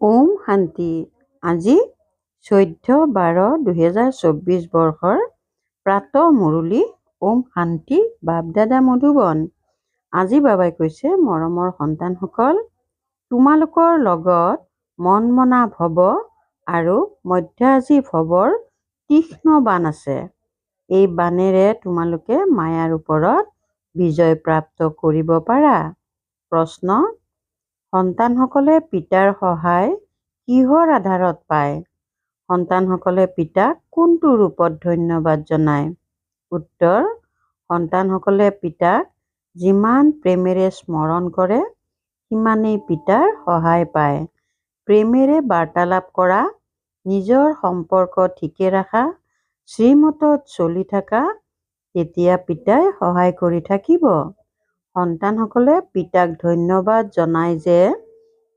ওম শান্তি। আজি 14/12/2024 বৰ্ষৰ প্ৰাতঃ মুৰলী। ওম শান্তি। বাপ-দাদা মধুবন। আজি বাবাই কৈছে, মৰমৰ সন্তানসকল, তোমালোকৰ লগত মনমনা ভৱ আৰু মধ্যাজী ভৱৰ তীক্ষ্ণ বাণ আছে। এই বাণেৰে তোমালোকে মায়াৰ ওপৰত বিজয় প্ৰাপ্ত কৰিব পাৰা। প্ৰশ্ন: সন্তানসকলে পিতাৰ সহায় কিহৰ আধাৰত পায়? সন্তানসকলে পিতাক কোনটো ৰূপত ধন্যবাদ জনায়? উত্তৰ: সন্তানসকলে পিতাক যিমান প্ৰেমেৰে স্মৰণ কৰে, সিমানেই পিতাৰ সহায় পায়। প্ৰেমেৰে বাৰ্তালাপ কৰা, নিজৰ সম্পৰ্ক ঠিকে ৰাখা, শ্ৰীমতত চলি থাকা, তেতিয়া পিতাই সহায় কৰি থাকিব। সন্তানসকলে পিতাক ধন্যবাদ জনায় যে,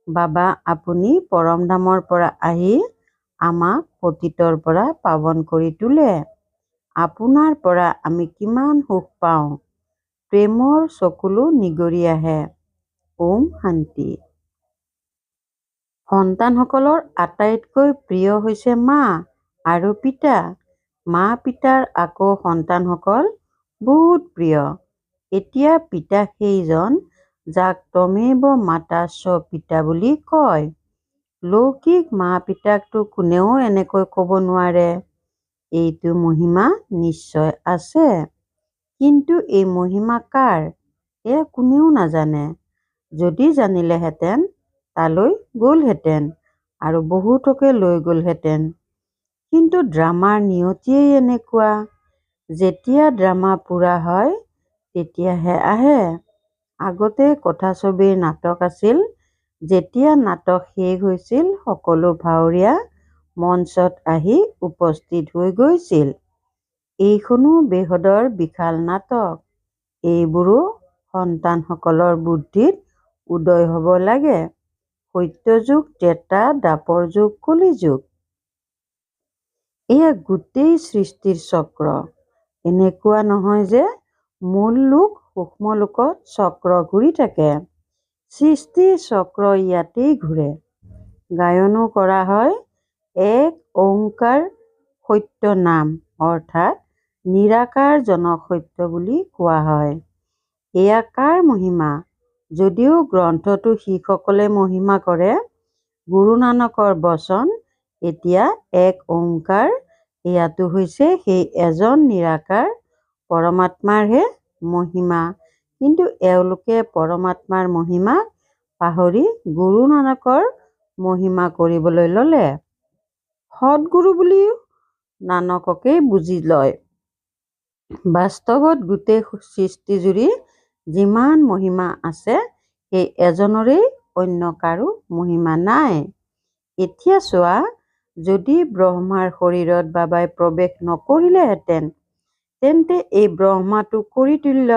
বাবা, আপুনি পৰমধামৰ পৰা আহি আমাক পতিতৰ পৰা পাৱন কৰি তোলে। আপোনাৰ পৰা আমি কিমান সুখ পাওঁ। প্ৰেমৰ চকুলো নিগৰি আহে। ওম শান্তি। সন্তানসকলৰ আটাইতকৈ প্ৰিয় হৈছে মা আৰু পিতা। মা-পিতাৰ আকৌ সন্তানসকল বহুত প্ৰিয়। এতিয়া পিতা সেইজন যাক ত্বমেৱ মাতা চ পিতা বুলি কয়। লৌকিক মা-পিতাকতো কোনেও এনেকৈ ক'ব নোৱাৰে। এইটো মহিমা নিশ্চয় আছে। কিন্তু এই মহিমা কাৰ, এয়া কোনেও নাজানে। যদি জানিলেহেঁতেন তালৈ গ'লহেঁতেন আৰু বহুতকে লৈ গ'লহেঁতেন। কিন্তু ড্ৰামাৰ নিয়তিয়েই এনেকুৱা। যেতিয়া ড্ৰামা পূৰা হয়, তেতিয়াহে আহে। আগতে কথাছবিৰ নাটক আছিল। যেতিয়া নাটক শেষ হৈছিল, সকলো ভাৱৰীয়া মঞ্চত আহি উপস্থিত হৈ গৈছিল। এইখনো বেহদৰ বিশাল নাটক। এইবোৰো সন্তানসকলৰ বুদ্ধিত উদয় হ'ব লাগে। সত্যযুগ, ত্ৰেতা, দ্বাপৰ যুগ, কলিযুগ। এয়া গোটেই সৃষ্টিৰ চক্ৰ। এনেকুৱা নহয় যে মূল লোক, সূক্ষ্ম লোকত চক্ৰ ঘূৰি থাকে। সৃষ্টিৰ চক্ৰ ইয়াতেই ঘূৰে। গায়নো কৰা হয়, এক ওংকাৰ সত্য নাম, অৰ্থাৎ নিৰাকাৰজনক সত্য বুলি কোৱা হয়। এয়া কাৰ মহিমা? যদিও গ্ৰন্থটো শিখসকলে মহিমা কৰে, গুৰু নানকৰ বচন এতিয়া এক ওংকাৰ, এয়াতো হৈছে সেই এজন নিৰাকাৰ পৰমাত্মাৰহে মহিমা। কিন্তু এওঁলোকে পৰমাত্মাৰ মহিমাক পাহৰি গুৰু নানকৰ মহিমা কৰিবলৈ ল'লে। সৎগুৰু বুলিও নানককেই বুজি লয়। বাস্তৱত গোটেই সৃষ্টিজুৰি যিমান মহিমা আছে, সেই এজনৰেই, অন্য কাৰো মহিমা নাই। এতিয়া চোৱা, যদি ব্ৰহ্মাৰ শৰীৰত বাবাই প্ৰৱেশ নকৰিলেহেঁতেন, তেন্তে এই ব্ৰহ্মাটো কৰি তুল্য।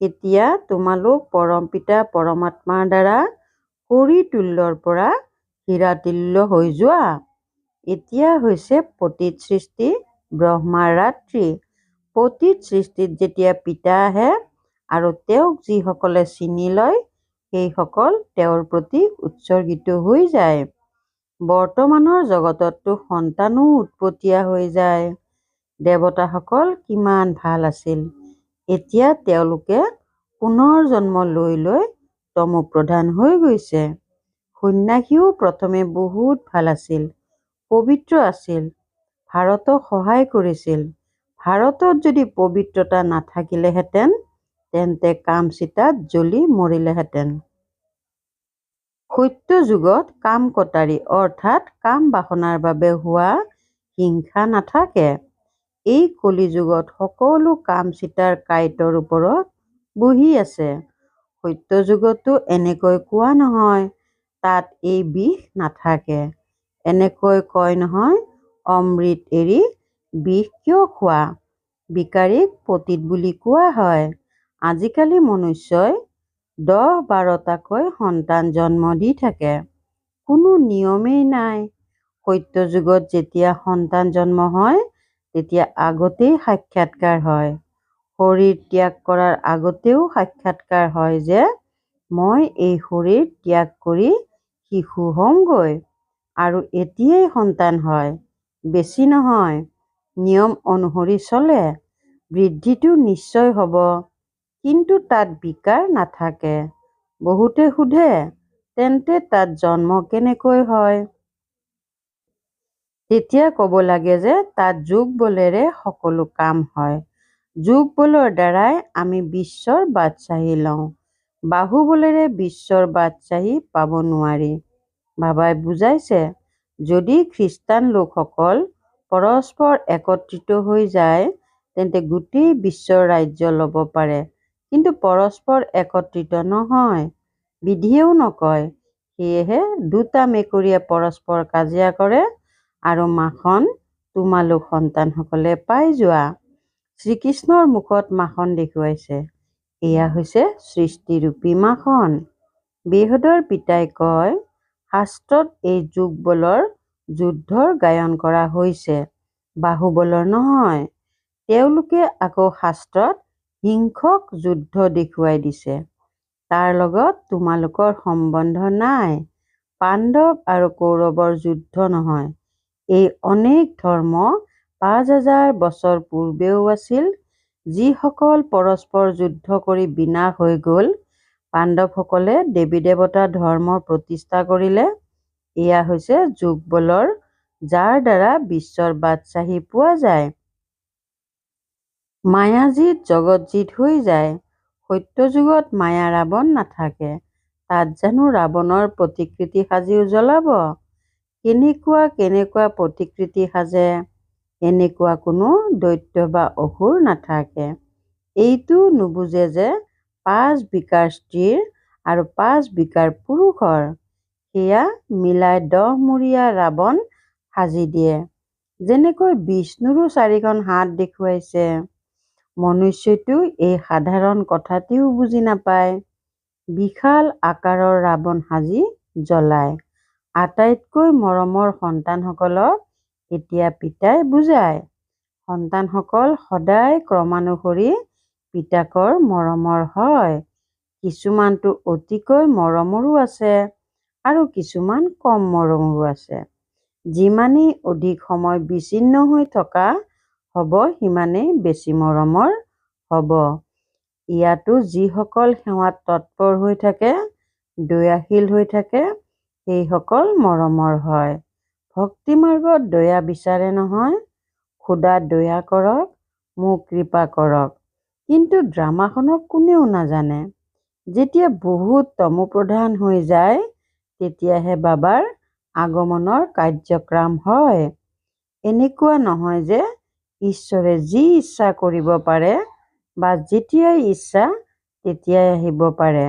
এতিয়া তোমালোক পৰমপিতা পৰমাত্মাৰ দ্বাৰা কৰি তুল্যৰ পৰা হীৰাতুল্য হৈ যোৱা। এতিয়া হৈছে পতিত সৃষ্টি, ব্ৰহ্মাৰ ৰাত্ৰি। পতিত সৃষ্টিত যেতিয়া পিতা আহে আৰু তেওঁক যিসকলে চিনি লয়, সেইসকল তেওঁৰ প্ৰতি উৎসৰ্গিত হৈ যায়। বৰ্তমানৰ জগতততো সন্তানো উৎপতীয়া হৈ যায়। দেৱতাসকল কিমান ভাল আছিল। এতিয়া তেওঁলোকে পুনৰ জন্ম লৈ লৈ তমোপ্ৰধান হৈ গৈছে। সন্ন্যাসীও প্ৰথমে বহুত ভাল আছিল, পবিত্ৰ আছিল, ভাৰতক সহায় কৰিছিল। ভাৰতত যদি পবিত্ৰতা নাথাকিলেহেঁতেন, তেন্তে কামচিতাত জ্বলি মৰিলেহেঁতেন। সত্য যুগত কাম কটাৰী, অৰ্থাৎ কাম বাসনাৰ বাবে হোৱা হিংসা নাথাকে। এই কলি যুগত সকলো কামচিতাৰ কাঁইটৰ ওপৰত বহি আছে। সত্য যুগতো এনেকৈ কোৱা নহয়, তাত এই বিষ নাথাকে। এনেকৈ কয় নহয়, অমৃত এৰি বিষ কিয় খোৱা? বিকাৰীক পতিত বুলি কোৱা হয়। আজিকালি মনুষ্যই 10-12টাকৈ সন্তান জন্ম দি থাকে। কোনো নিয়মেই নাই। সত্য যুগত যেতিয়া সন্তান জন্ম হয়, তেতিয়া আগতেই সাক্ষাৎকাৰ হয়। শৰীৰ ত্যাগ কৰাৰ আগতেও সাক্ষাৎকাৰ হয় যে, মই এই শৰীৰ ত্যাগ কৰি শিশু হমগৈ আৰু এতিয়াই সন্তান হয়, বেছি নহয়, নিয়ম অনুসৰি চলে, বৃদ্ধিটো নিশ্চয় হ'ব, কিন্তু তাত বিকাৰ নাথাকে। বহুতে সোধে, তেন্তে তাত জন্ম কেনেকৈ হয়? তেতিয়া ক'ব লাগে যে তাত যোগ বলেৰে সকলো কাম হয়। যোগ বলৰ দ্বাৰাই আমি বিশ্বৰ বাদশ্বাহী লওঁ। বাহুবলেৰে বিশ্বৰ বাদশ্বাহী পাব নোৱাৰি। বাবাই বুজাইছে, যদি খ্ৰীষ্টান লোকসকল পৰস্পৰ একত্ৰিত হৈ যায়, তেন্তে গোটেই বিশ্বৰ ৰাজ্য ল'ব পাৰে। কিন্তু পৰস্পৰ একত্ৰিত নহয়, বিধিয়েও নকয়। সেয়েহে দুটা মেকুৰীয়ে পৰস্পৰ কাজিয়া কৰে আৰু মাখন তোমালোক সন্তানসকলে পাই যোৱা। শ্ৰীকৃষ্ণৰ মুখত মাখন দেখুৱাইছে। এয়া হৈছে সৃষ্টিৰূপী মাখন। বেহদৰ পিতাই কয়, শাস্ত্ৰত এই যোগ বলৰ যুদ্ধৰ গায়ন কৰা হৈছে, বাহুবলৰ নহয়। তেওঁলোকে আকৌ শাস্ত্ৰত হিংসক যুদ্ধ দেখুৱাই দিছে। তাৰ লগত তোমালোকৰ সম্বন্ধ নাই। পাণ্ডৱ আৰু কৌৰৱৰ যুদ্ধ নহয়। এই অনেক ধৰ্ম ৫,০০০ বছৰ পূৰ্বেও আছিল। যিসকল পৰস্পৰ যুদ্ধ কৰি বিনাশ হৈ গ'ল, পাণ্ডৱসকলে দেৱী দেৱতা ধৰ্ম প্ৰতিষ্ঠা কৰিলে। এয়া হৈছে যোগ বলৰ, যাৰ দ্বাৰা বিশ্বৰ বাদশ্বাহী পোৱা যায়। মায়াজিত জগতজিত হৈ যায়। সত্যযুগত মায়া ৰাৱণ নাথাকে। তাত জানো ৰাৱণৰ প্ৰতিকৃতি সাজিও জ্বলাব? কেনেকুৱা প্ৰতিকৃতি সাজে? এনেকুৱা কোনো দৈত্য বা অসুৰ নাথাকে। এইটো নুবুজে যে ৫ বিকাৰ স্ত্ৰীৰ আৰু ৫ বিকাৰ পুৰুষৰ। সেয়া মিলাই ১০ মূৰীয়া ৰাৱণ সাজি দিয়ে। যেনেকৈ বিষ্ণুৰো ৪খন হাত দেখুৱাইছে। মনুষ্যইতো এই সাধাৰণ কথাটিও বুজি নাপায়। বিশাল আকাৰৰ ৰাৱণ সাজি জ্বলায়। আটাইতকৈ মৰমৰ সন্তানসকলক এতিয়া পিতাই বুজায়। সন্তানসকল সদায় ক্ৰমানুসৰি পিতাকৰ মৰমৰ হয়। কিছুমানতো অতিকৈ মৰমৰো আছে আৰু কিছুমান কম মৰমৰো আছে। যিমানেই অধিক সময় বিচ্ছিন্ন হৈ থকা হ'ব, সিমানেই বেছি মৰমৰ হ'ব। ইয়াতো যিসকল সেৱাত তৎপৰ হৈ থাকে, দয়াশীল হৈ থাকে, সেইসকল মৰমৰ হয়। ভক্তি মাৰ্গত দয়া বিচাৰে নহয়, খোদা দয়া কৰক, মোক কৃপা কৰক। কিন্তু ড্ৰামাখনক কোনেও নাজানে। যেতিয়া বহুত তমোপ্ৰধান হৈ যায়, তেতিয়াহে বাবাৰ আগমনৰ কাৰ্যক্ৰম হয়। এনেকুৱা নহয় যে ঈশ্বৰে যি ইচ্ছা কৰিব পাৰে বা যেতিয়াই ইচ্ছা তেতিয়াই আহিব পাৰে।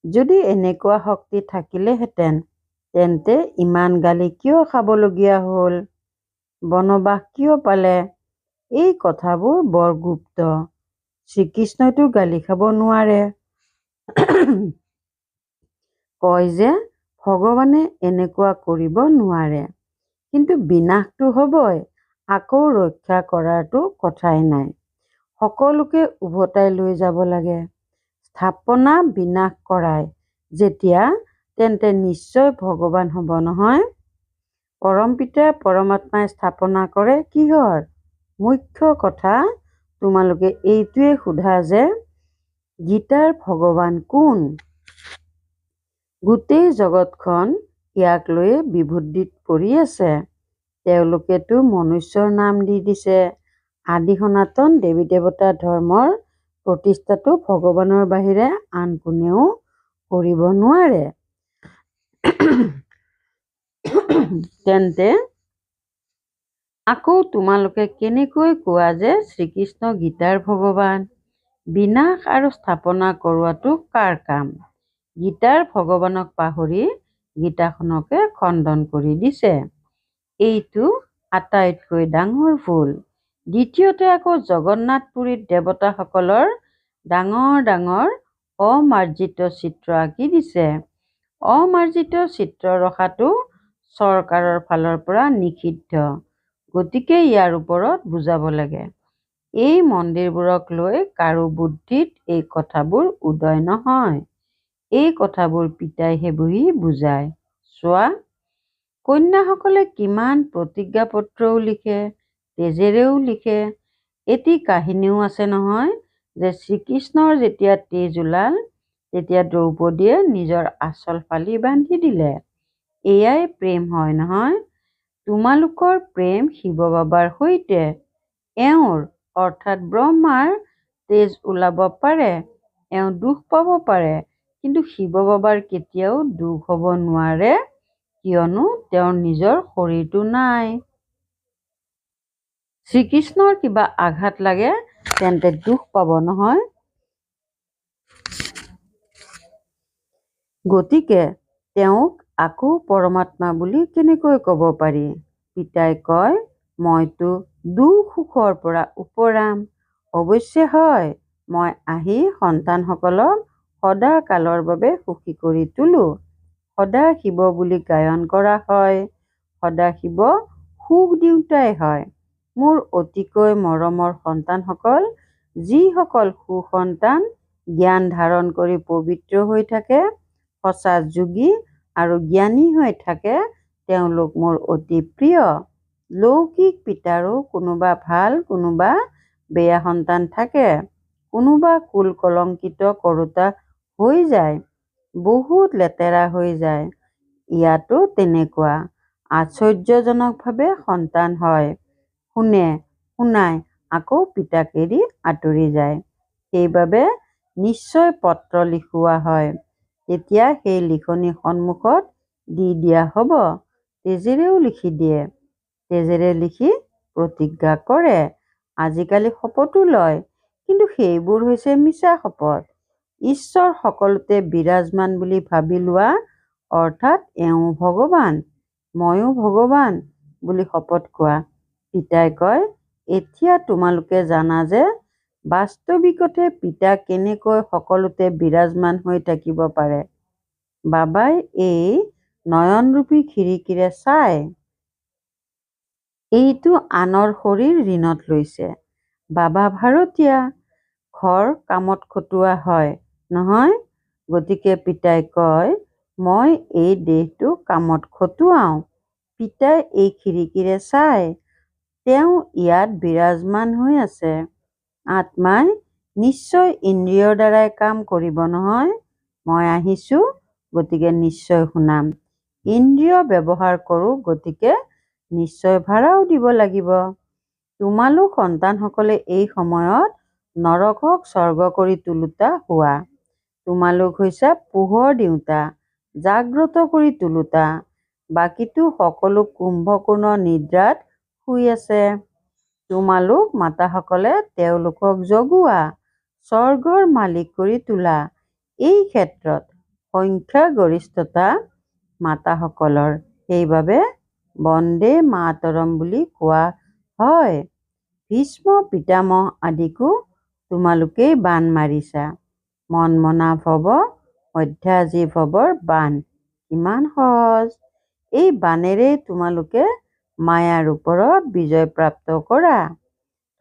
যদি এনেকুৱা শক্তি থাকিলেহেঁতেন, তেন্তে ইমান গালি কিয় খাবলগীয়া হ'ল? বনবাস কিয় পালে? এই কথাবোৰ বৰ গুপ্ত। শ্ৰীকৃষ্ণইতো গালি খাব নোৱাৰে। কয় যে ভগৱানে এনেকুৱা কৰিব নোৱাৰে। কিন্তু বিনাশটো হ'বই, আকৌ ৰক্ষা কৰাৰতো কথাই নাই। সকলোকে উভতাই লৈ যাব লাগে। স্থাপনা বিনাশ কৰায় যেতিয়া, তেন্তে নিশ্চয় ভগৱান হ'ব নহয়। পৰমপিতা পৰমাত্মাই স্থাপনা কৰে কিহৰ? মুখ্য কথা তোমালোকে এইটোৱে সোধা যে গীতাৰ ভগৱান কোন? গোটেই জগতখন ইয়াক লৈয়ে বিভূতিত পৰি আছে। তেওঁলোকেতো মনুষ্যৰ নাম দি দিছে। আদি সনাতন দেৱী দেৱতা ধৰ্মৰ প্ৰতিষ্ঠাটো ভগৱানৰ বাহিৰে আন কোনেও কৰিব নোৱাৰে। তেন্তে আকৌ তোমালোকে কেনেকৈ কোৱা যে শ্ৰীকৃষ্ণ গীতাৰ ভগৱান? বিনাশ আৰু স্থাপনা কৰোৱাটো কাৰ কাম? গীতাৰ ভগৱানক পাহৰি গীতাখনকে খণ্ডন কৰি দিছে। এইটো আটাইতকৈ ডাঙৰ ভুল। দ্বিতীয়তে আকৌ জগন্নাথ পুৰীত দেৱতাসকলৰ ডাঙৰ ডাঙৰ অমাৰ্জিত চিত্ৰ আঁকি দিছে। অমাৰ্জিত চিত্ৰ ৰখাটো চৰকাৰৰ ফালৰ পৰা নিষিদ্ধ। গতিকে ইয়াৰ ওপৰত বুজাব লাগে। এই মন্দিৰবোৰক লৈ কাৰো বুদ্ধিত এই কথাবোৰ উদয় নহয়। এই কথাবোৰ পিতাইহে বহি বুজায়। চোৱা, কন্যাসকলে কিমান প্ৰতিজ্ঞাপত্ৰও লিখে, তেজেৰেও লিখে। এটি কাহিনীও আছে নহয় যে শ্ৰীকৃষ্ণৰ যেতিয়া তেজ ওলাল তেতিয়া দ্ৰৌপদীয়ে নিজৰ আঁচল ফালি বান্ধি দিলে। এয়াই প্ৰেম হয় নহয়। তোমালোকৰ প্ৰেম শিৱ বাবাৰ সৈতে। এওঁৰ অৰ্থাৎ ব্ৰহ্মাৰ তেজ ওলাব পাৰে, এওঁ দুখ পাব পাৰে, কিন্তু শিৱ বাবাৰ কেতিয়াও দুখ হ'ব নোৱাৰে, কিয়নো তেওঁৰ নিজৰ শৰীৰটো নাই। শ্ৰীকৃষ্ণৰ কিবা আঘাত লাগে তেন্তে দুখ পাব নহয়। গতিকে তেওঁক আকৌ পৰমাত্মা বুলি কেনেকৈ ক'ব পাৰি? পিতাই কয়, মইতো দুখ সুখৰ পৰা ওপৰাম। অৱশ্যে হয়, মই আহি সন্তানসকলক সদা কালৰ বাবে সুখী কৰি তোলো। সদা শিৱ বুলি গায়ন কৰা হয়। সদা শিৱ সুখ দিওঁতাই হয়। মোৰ অতিকৈ মৰমৰ সন্তানসকল, যিসকল সুসন্তান জ্ঞান ধাৰণ কৰি পবিত্ৰ হৈ থাকে, সঁচা যোগী আৰু জ্ঞানী হৈ থাকে, তেওঁলোক মোৰ অতি প্ৰিয়। লৌকিক পিতাৰো কোনোবা ভাল কোনোবা বেয়া সন্তান থাকে। কোনোবা কুল কলংকিত কৰোতা হৈ যায়, বহুত লেতেৰা হৈ যায়। ইয়াতো তেনেকুৱা আশ্চৰ্যজনকভাৱে সন্তান হয়, শুনাই আকৌ পিতাক এৰি আঁতৰি যায়। সেইবাবে নিশ্চয় পত্ৰ লিখোৱা হয়। তেতিয়া সেই লিখনি সন্মুখত দি দিয়া হ'ব। তেজেৰেও লিখি দিয়ে। তেজেৰে লিখি প্ৰতিজ্ঞা কৰে। আজিকালি শপতো লয়, কিন্তু সেইবোৰ হৈছে মিছা শপত। ঈশ্বৰ সকলোতে বিৰাজমান বুলি ভাবি লোৱা, অৰ্থাৎ এওঁ ভগৱান, ময়ো ভগৱান বুলি শপত খোৱা। পিতাই কয়, এতিয়া তোমালোকে জানা যে বাস্তৱিকতে পিতা কেনেকৈ সকলোতে বিৰাজমান হৈ থাকিব পাৰে। বাবাই এই নয়নৰূপী খিৰিকীৰে চায়। এইটো আনৰ শৰীৰ ঋণত লৈছে। বাবা ভাড়াতীয়া, ঘৰ কামত খটুৱা হয় নহয়। গতিকে পিতাই কয়, মই এই দেহটো কামত খটুৱাওঁ। পিতাই এই খিৰিকীৰে চায়। তেওঁ ইয়াত বিৰাজমান হৈ আছে। আত্মাই নিশ্চয় ইন্দ্ৰিয়ৰ দ্বাৰাই কাম কৰিব নহয়। মই আহিছো, গতিকে নিশ্চয় শুনাম। ইন্দ্ৰিয় ব্যৱহাৰ কৰোঁ, গতিকে নিশ্চয় ভাড়াও দিব লাগিব। তোমালোক সন্তানসকলে এই সময়ত নৰকক স্বৰ্গ কৰি তোলোতা হোৱা। তোমালোক হৈছা পোহৰ দিওঁতা, জাগ্ৰত কৰি তোলোতা। বাকীটো সকলো কুম্ভকৰ্ণ নিদ্ৰাত শুই আছে। তোমালোক মাতাসকলে তেওঁলোকক জগোৱা, স্বৰ্গৰ মালিক কৰি তোলা। এই ক্ষেত্ৰত সংখ্যাগৰিষ্ঠতা মাতাসকলৰ। সেইবাবে বন্দে মাতৰম বুলি কোৱা হয়। ভীষ্ম পিতামহ আদিকো তোমালোকেই বাণ মাৰিছা। মন্মনা ভৱ, মধ্যাজী ভৱৰ বাণ। কিমান সহজ। এই বাণেৰেই তোমালোকে মায়াৰ ওপৰত বিজয় প্ৰাপ্ত কৰা।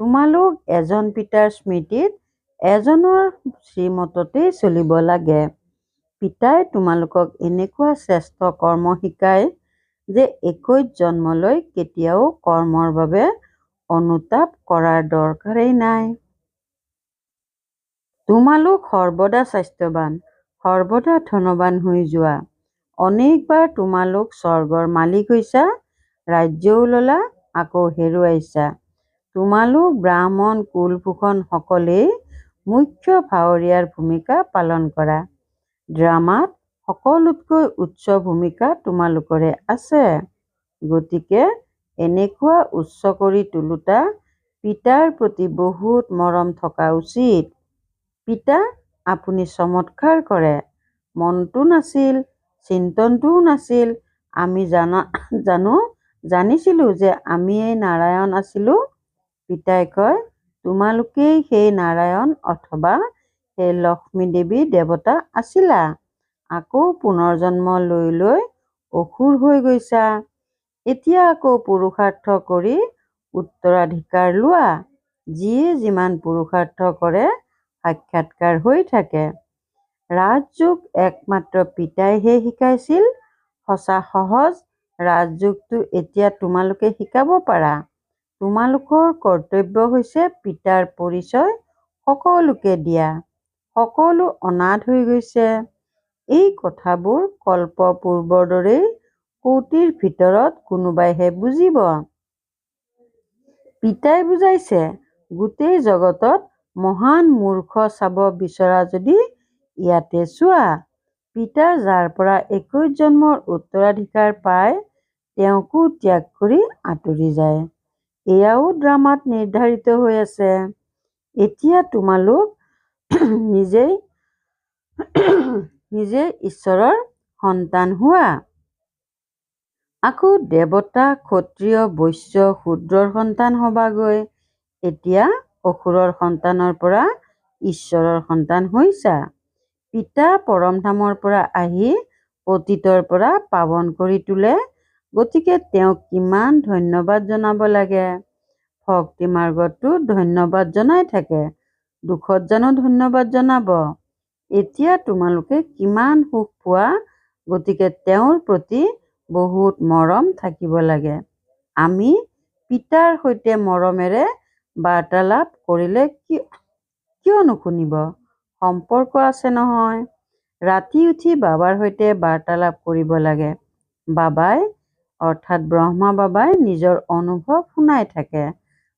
তোমালোক এজন পিতাৰ স্মৃতিত এজনৰ শ্ৰীমততেই চলিব লাগে। পিতাই তোমালোকক এনেকুৱা শ্ৰেষ্ঠ কৰ্ম শিকায় যে 21 জন্মলৈ কেতিয়াও কৰ্মৰ বাবে অনুতাপ কৰাৰ দৰকাৰেই নাই। তোমালোক সৰ্বদা স্বাস্থ্যৱান, সৰ্বদা ধনৱান হৈ যোৱা। অনেকবাৰ তোমালোক স্বৰ্গৰ মালিক হৈছা, ৰাজ্যও ললা, আকৌ হেৰুৱাইছা। তোমালোক ব্ৰাহ্মণ কুলভূষণ সকলেই মুখ্য ভাৱৰীয়াৰ ভূমিকা পালন কৰা। ড্ৰামাত সকলোতকৈ উচ্চ ভূমিকা তোমালোকৰে আছে। গতিকে এনেকুৱা উচ্চ কৰি তোলোতা পিতাৰ প্ৰতি বহুত মৰম থকা উচিত। পিতা, আপুনি চমৎকাৰ কৰে। মনটো নাছিল, চিন্তনটোও নাছিল। আমি জানিছিলো যে আমিয়েই নাৰায়ণ আছিলো। পিতাই কয়, তোমালোকেই সেই নাৰায়ণ অথবা সেই লক্ষ্মী দেৱী দেৱতা আছিলা। আকৌ পুনৰ্জন্ম লৈ লৈ অসুৰ হৈ গৈছা। এতিয়া আকৌ পুৰুষাৰ্থ কৰি উত্তৰাধিকাৰ লোৱা। যিয়ে যিমান পুৰুষাৰ্থ কৰে সাক্ষাৎকাৰ হৈ থাকে। ৰাজযোগ একমাত্ৰ পিতাইহে শিকাইছিল। সঁচা সহজ ৰাজযোগটো এতিয়া তোমালোকে শিকাব পাৰা। তোমালোকৰ কৰ্তব্য হৈছে পিতাৰ পৰিচয় সকলোকে দিয়া। সকলো অনাথ হৈ গৈছে। এই কথাবোৰ কল্পপূৰ্বৰ দৰেই কৌটিৰ ভিতৰত কোনোবাইহে বুজিব। পিতাই বুজাইছে, গোটেই জগতত মহান মূৰ্খ চাব বিচৰা যদি ইয়াতে চোৱা। পিতা যাৰ পৰা 21 জন্মৰ উত্তৰাধিকাৰ পায় তেওঁকো ত্যাগ কৰি আঁতৰি যায়। এয়াও ড্ৰামাত নিৰ্ধাৰিত হৈ আছে। এতিয়া তোমালোক নিজেই ঈশ্বৰৰ সন্তান হোৱা। আকৌ দেৱতা, ক্ষত্ৰিয়, বৈশ্য, শূদ্ৰৰ সন্তান হবাগৈ। এতিয়া অসুৰৰ সন্তানৰ পৰা ঈশ্বৰৰ সন্তান হৈছা। পিতা পৰমধামৰ পৰা আহি পতিতৰ পৰা পাৱন কৰি তোলে। গতিকে তেওঁক কিমান ধন্যবাদ জনাব লাগে। ভক্তি মাৰ্গততো ধন্যবাদ জনাই থাকে, দুখত জানো ধন্যবাদ জনাব? এতিয়া তোমালোকে কিমান সুখ পোৱা, গতিকে তেওঁৰ প্ৰতি বহুত মৰম থাকিব লাগে। আমি পিতাৰ সৈতে মৰমেৰে বাৰ্তালাপ কৰিলে কিয় নুশুনিব? সম্পৰ্ক আছে নহয়। ৰাতি উঠি বাবাৰ সৈতে বাৰ্তালাপ কৰিব লাগে। বাবাই অৰ্থাৎ ব্ৰহ্মা বাবাই নিজৰ অনুভৱ শুনাই থাকে।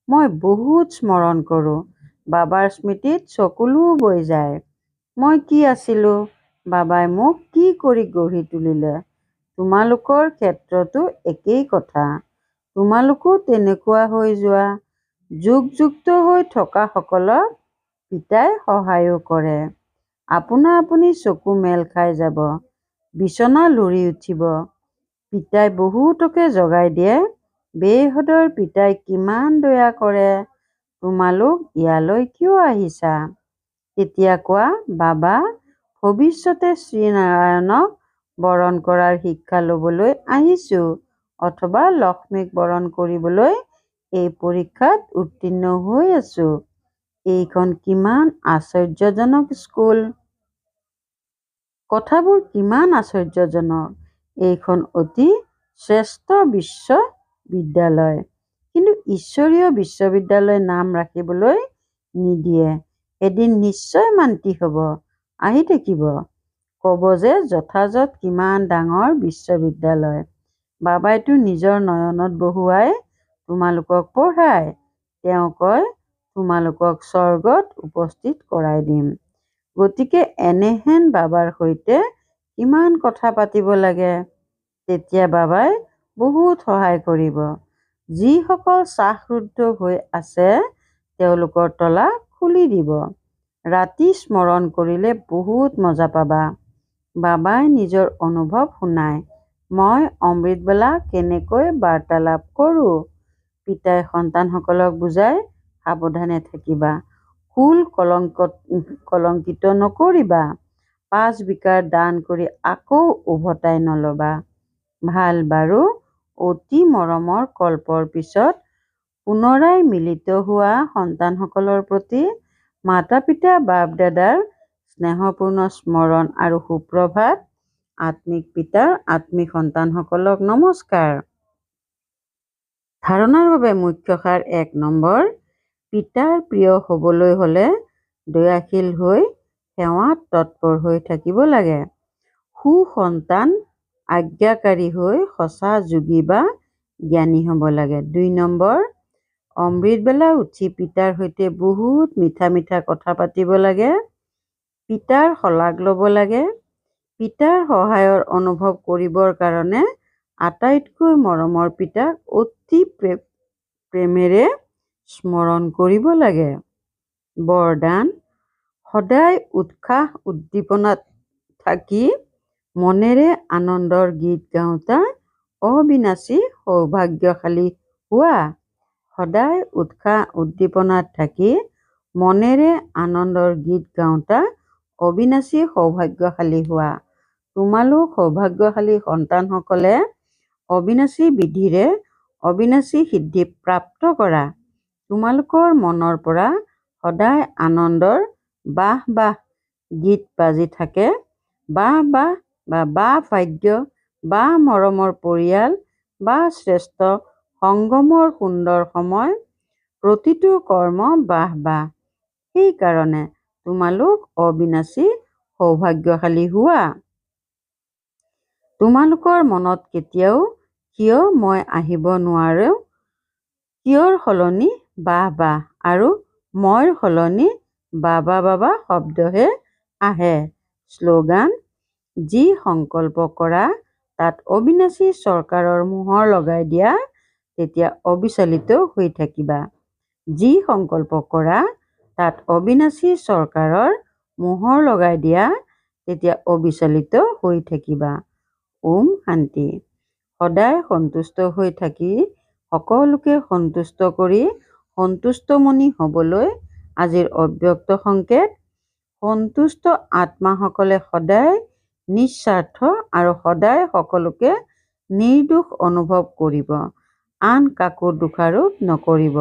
মই বহুত স্মৰণ কৰোঁ। বাবাৰ স্মৃতিত চকুলো বৈ যায়। মই কি আছিলোঁ? বাবাই মোক কি কৰি গঢ়ি তুলিলে? তোমালোকৰ ক্ষেত্ৰতো একেই কথা। তোমালোকো তেনেকুৱা হৈ যোৱা। যুগযুক্ত হৈ থকাসকলক পিতাই সহায়ো কৰে। আপোনা আপুনি চকু মেল খাই যাব। বিচনা লৰি উঠিব। পিতাই বহুতকে জগাই দিয়ে। বেহদৰ পিতাই কিমান দয়া কৰে। তোমালোক ইয়ালৈ কিয় আহিছা? তেতিয়া কোৱা, বাবা, ভৱিষ্যতে শ্ৰীনাৰায়ণক বৰণ কৰাৰ শিক্ষা লবলৈ আহিছোঁ, অথবা লক্ষ্মীক বৰণ কৰিবলৈ এই পৰীক্ষাত উত্তীৰ্ণ হৈ আছোঁ। এইখন কিমান আশ্চৰ্যজনক স্কুল। কথাবোৰ কিমান আশ্চৰ্যজনক। এইখন অতি শ্ৰেষ্ঠ বিশ্ববিদ্যালয়। কিন্তু ঈশ্বৰীয় বিশ্ববিদ্যালয় নাম ৰাখিবলৈ নিদিয়ে। এদিন নিশ্চয় মান্তি হব, আহি থাকিব। কব যে যথাযথ কিমান ডাঙৰ বিশ্ববিদ্যালয়। বাবাইতো নিজৰ নয়নত বহুৱাই তোমালোকক পঢ়ায়। তেওঁ কয় তোমালোকক স্বৰ্গত উপস্থিত কৰাই দিম। গতিকে এনেহেন বাবাৰ সৈতে কিমান কথা পাতিব লাগে। তেতিয়া বাবাই বহুত সহায় কৰিব। যিসকল শ্বাসৰুদ্ধ হৈ আছে তেওঁলোকৰ তলা খুলি দিব। ৰাতি স্মৰণ কৰিলে বহুত মজা পাবা। বাবাই নিজৰ অনুভৱ শুনায়। মই অমৃতবেলা কেনেকৈ বাৰ্তালাপ কৰোঁ। পিতাই সন্তানসকলক বুজায়, সাৱধানে থাকিবা। কুল কলংকিত নকৰিবা। 5 বিকাৰ দান কৰি আকৌ উভতাই নলবা। ভাল বাৰু, অতি মৰমৰ কল্পৰ পিছত পুনৰাই মিলিত হোৱা সন্তানসকলৰ প্ৰতি মাতা-পিতা, বাপ-দাদাৰ স্নেহপূৰ্ণ স্মৰণ আৰু সুপ্ৰভাত। আত্মিক পিতাৰ আত্মিক সন্তানসকলক নমস্কাৰ। ধাৰণাৰ বাবে মুখ্য সাৰ 1 নম্বৰ। পিতাৰ প্ৰিয় হবলৈ হলে দয়াশীল হৈ সেৱাত তৎপৰ হৈ থাকিব লাগে। সুসন্তান আজ্ঞাকাৰী হৈ সঁচা যোগী বা জ্ঞানী হব লাগে। 2 নম্বৰ। অমৃতবেলা উঠি পিতাৰ সৈতে বহুত মিঠা মিঠা কথা পাতিব লাগে। পিতাৰ শলাগ লব লাগে। পিতাৰ সহায়ৰ অনুভৱ কৰিবৰ কাৰণে আটাইতকৈ মৰমৰ পিতাক অতি প্ৰেমেৰে স্মৰণ কৰিব লাগে। বৰদান: সদায় উৎসাহ উদ্দীপনাত থাকি মনেৰে আনন্দৰ গীত গাওঁতা অবিনাশী সৌভাগ্যশালী হোৱা। সদায় উৎসাহ উদ্দীপনাত থাকি মনেৰে আনন্দৰ গীত গাওঁতা অবিনাশী সৌভাগ্যশালী হোৱা। তোমালোক সৌভাগ্যশালী সন্তানসকলে অবিনাশী বিধিৰে অবিনাশী সিদ্ধি প্ৰাপ্ত কৰা। তোমালোকৰ মনৰ পৰা সদায় আনন্দৰ বাহ বাহ গীত বাজি থাকে। বাহ বাহ বা বাহ ভাগ্য বা মৰমৰ পৰিয়াল বা শ্ৰেষ্ঠ সংগমৰ সুন্দৰ সময়, প্ৰতিটো কৰ্ম বাহ। সেইকাৰণে তোমালোক অবিনাশী সৌভাগ্যশালী হোৱা। তোমালোকৰ মনত কেতিয়াও কিয় মই আহিব নোৱাৰো, কিয়ৰ সলনি বাহ আৰু মইৰ সলনি বাবা শব্দহে আহে। শ্লোগান: যি সংকল্প কৰা তাত অবিনাশী চৰকাৰৰ মোহৰ লগাই দিয়া, তেতিয়া অবিচলিত হৈ থাকিবা। যি সংকল্প কৰা তাত অবিনাশী চৰকাৰৰ মোহৰ লগাই দিয়া, তেতিয়া অবিচলিত হৈ থাকিবা। ওম শান্তি। সদায় সন্তুষ্ট হৈ থাকি সকলোকে সন্তুষ্ট কৰি সন্তুষ্টমণি হ'বলৈ আজিৰ অব্যক্ত সংকেত: সন্তুষ্ট আত্মাসকলে সদায় নিস্বাৰ্থ আৰু সদায় সকলোকে নিৰ্দোষ অনুভৱ কৰিব, আন কাকো দোষাৰোপ নকৰিব।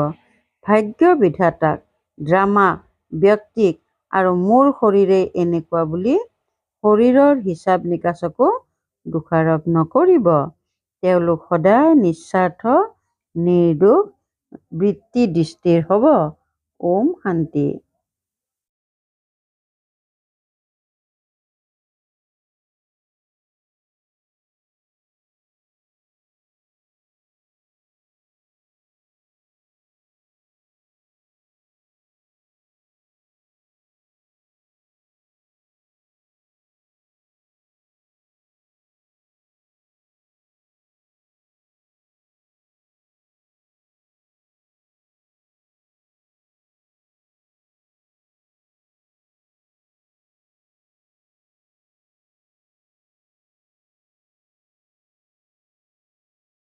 ভাগ্য বিধাতাক, ড্ৰামা, ব্যক্তিক আৰু মোৰ শৰীৰেই এনেকুৱা বুলি শৰীৰৰ হিচাপ নিকাচকো দোষাৰোপ নকৰিব। তেওঁলোক সদায় নিস্বাৰ্থ, নিৰ্দোষ বৃত্তিদৃষ্টিৰ হ'ব। ওম শান্তি।